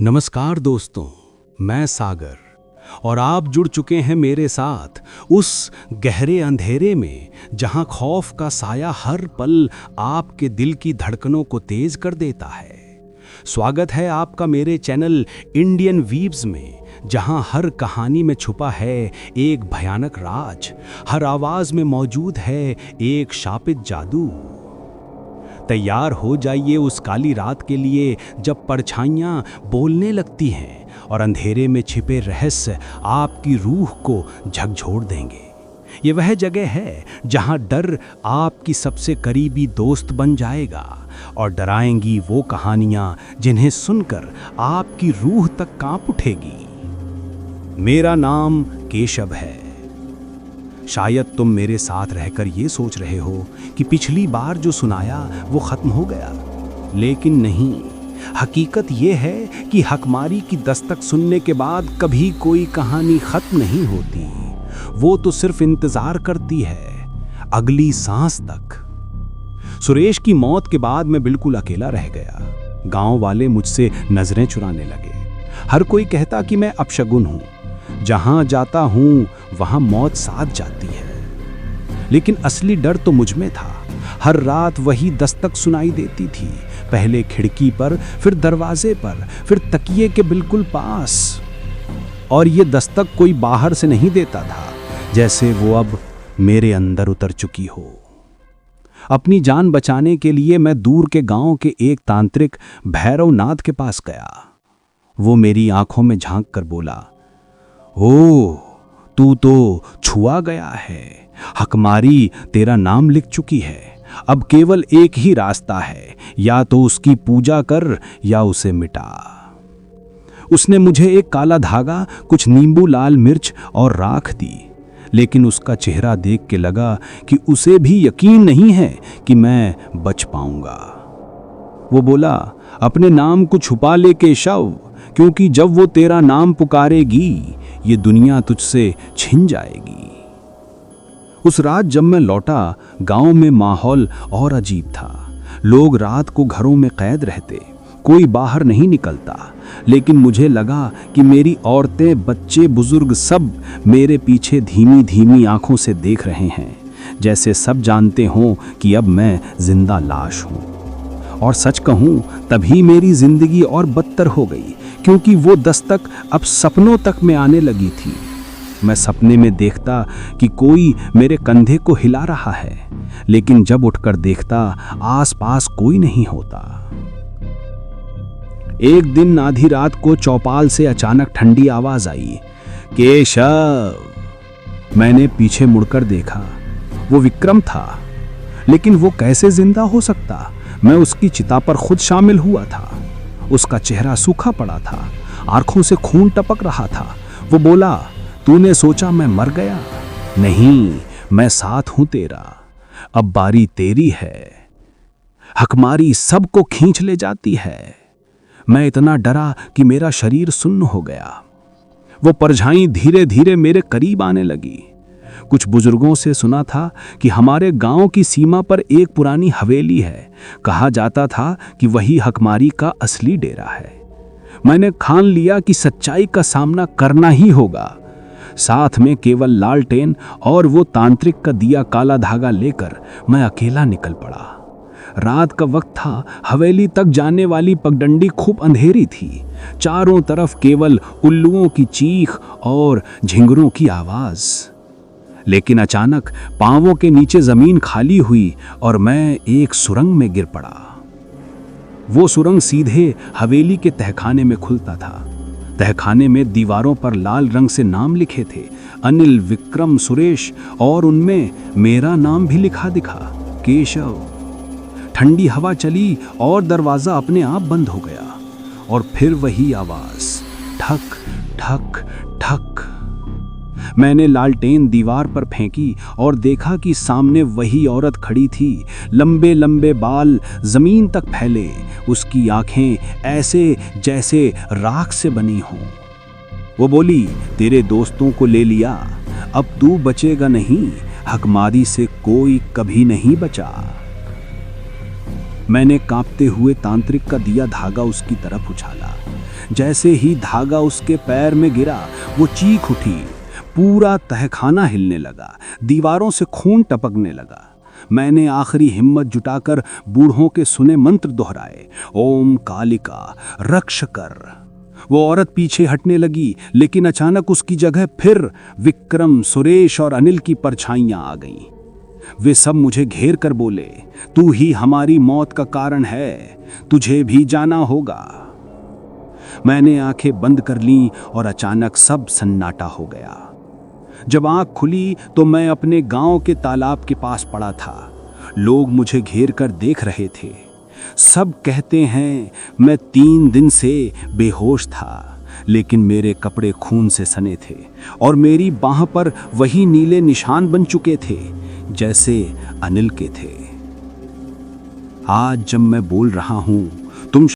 नमस्कार दोस्तों, मैं सागर और आप जुड़ चुके हैं मेरे साथ उस गहरे अंधेरे में जहां खौफ का साया हर पल आपके दिल की धड़कनों को तेज कर देता है। स्वागत है आपका मेरे चैनल इंडियन वीव्स में, जहां हर कहानी में छुपा है एक भयानक राज, हर आवाज में मौजूद है एक शापित जादू। तैयार हो जाइए उस काली रात के लिए जब परछाइयां बोलने लगती हैं और अंधेरे में छिपे रहस्य आपकी रूह को झकझोर देंगे। ये वह जगह है जहां डर आपकी सबसे करीबी दोस्त बन जाएगा और डराएंगी वो कहानियां जिन्हें सुनकर आपकी रूह तक कांप उठेगी। मेरा नाम केशव है। शायद तुम मेरे साथ रहकर ये सोच रहे हो कि पिछली बार जो सुनाया वो खत्म हो गया, लेकिन नहीं। हकीकत ये है कि हकमारी की दस्तक सुनने के बाद कभी कोई कहानी खत्म नहीं होती। वो तो सिर्फ इंतजार करती है अगली सांस तक। सुरेश की मौत के बाद मैं बिल्कुल अकेला रह गया। गांव वाले मुझसे नजरें चुराने लगे। हर कोई कहता कि मैं अपशगुन हूं, जहां जाता हूं वहां मौत साथ जाती है। लेकिन असली डर तो मुझ में था। हर रात वही दस्तक सुनाई देती थी, पहले खिड़की पर, फिर दरवाजे पर, फिर तकिए के बिल्कुल पास। और ये दस्तक कोई बाहर से नहीं देता था, जैसे वो अब मेरे अंदर उतर चुकी हो। अपनी जान बचाने के लिए मैं दूर के गांव के एक तांत्रिक भैरवनाथ के पास गया। वो मेरी आंखों में झांक कर बोला, ओ, तू तो छुआ गया है। हकमारी तेरा नाम लिख चुकी है। अब केवल एक ही रास्ता है, या तो उसकी पूजा कर या उसे मिटा। उसने मुझे एक काला धागा, कुछ नींबू लाल मिर्च और राख दी, लेकिन उसका चेहरा देख के लगा कि उसे भी यकीन नहीं है कि मैं बच पाऊंगा। वो बोला, अपने नाम को छुपा ले केशव, क्योंकि जब वो तेरा नाम पुकारेगी ये दुनिया तुझसे छिन जाएगी। उस रात जब मैं लौटा, गांव में माहौल और अजीब था। लोग रात को घरों में कैद रहते, कोई बाहर नहीं निकलता। लेकिन मुझे लगा कि मेरी औरतें, बच्चे, बुजुर्ग सब मेरे पीछे धीमी धीमी आंखों से देख रहे हैं, जैसे सब जानते हों कि अब मैं जिंदा लाश हूं। और सच कहूं, तभी मेरी जिंदगी और बदतर हो गई, क्योंकि वो दस्तक अब सपनों तक में आने लगी थी। मैं सपने में देखता कि कोई मेरे कंधे को हिला रहा है, लेकिन जब उठकर देखता आसपास कोई नहीं होता। एक दिन आधी रात को चौपाल से अचानक ठंडी आवाज आई, केशव। मैंने पीछे मुड़कर देखा। वो विक्रम था, लेकिन वो कैसे जिंदा हो सकता? मैं उसकी चिता पर खुद शामिल हुआ था। उसका चेहरा सूखा पड़ा था, आंखों से खून टपक रहा था। वो बोला, तूने सोचा मैं मर गया? नहीं, मैं साथ हूं तेरा। अब बारी तेरी है। हकमारी सबको खींच ले जाती है। मैं इतना डरा कि मेरा शरीर सुन्न हो गया। वो परछाई धीरे धीरे मेरे करीब आने लगी। कुछ बुजुर्गों से सुना था कि हमारे गांव की सीमा पर एक पुरानी हवेली है। कहा जाता था कि वही हकमारी का असली डेरा है। मैंने ठान लिया कि सच्चाई का सामना करना ही होगा। साथ में केवल लालटेन और वो तांत्रिक का दिया काला धागा लेकर मैं अकेला निकल पड़ा। रात का वक्त था। हवेली तक जाने वाली पगडंडी खूब अंधेरी थी। चारों तरफ केवल उल्लुओं की चीख और झिंगुरों की आवाज। लेकिन अचानक पांवों के नीचे जमीन खाली हुई और मैं एक सुरंग में गिर पड़ा। वो सुरंग सीधे हवेली के तहखाने में खुलता था। तहखाने में दीवारों पर लाल रंग से नाम लिखे थे, अनिल, विक्रम, सुरेश, और उनमें मेरा नाम भी लिखा दिखा, केशव। ठंडी हवा चली और दरवाजा अपने आप बंद हो गया। और फिर वही आवाज, ठक ठक ठक। मैंने लालटेन दीवार पर फेंकी और देखा कि सामने वही औरत खड़ी थी। लंबे लंबे बाल जमीन तक फैले, उसकी आंखें ऐसे जैसे राख से बनी हों। वो बोली, तेरे दोस्तों को ले लिया, अब तू बचेगा नहीं। हकमारी से कोई कभी नहीं बचा। मैंने कांपते हुए तांत्रिक का दिया धागा उसकी तरफ उछाला। जैसे ही धागा उसके पैर में गिरा वो चीख उठी। पूरा तहखाना हिलने लगा, दीवारों से खून टपकने लगा। मैंने आखिरी हिम्मत जुटाकर बूढ़ों के सुने मंत्र दोहराए, ओम कालिका रक्ष कर। वो औरत पीछे हटने लगी, लेकिन अचानक उसकी जगह फिर विक्रम, सुरेश और अनिल की परछाइयां आ गईं। वे सब मुझे घेर कर बोले, तू ही हमारी मौत का कारण है, तुझे भी जाना होगा। मैंने आंखें बंद कर लीं और अचानक सब सन्नाटा हो गया। जब आंख खुली तो मैं अपने गांव के तालाब के पास पड़ा था। लोग मुझे घेर कर देख रहे थे। सब कहते हैं मैं 3 दिन से बेहोश था, लेकिन मेरे कपड़े खून से सने थे और मेरी बाह पर वही नीले निशान बन चुके थे जैसे अनिल के थे। आज जब मैं बोल रहा हूं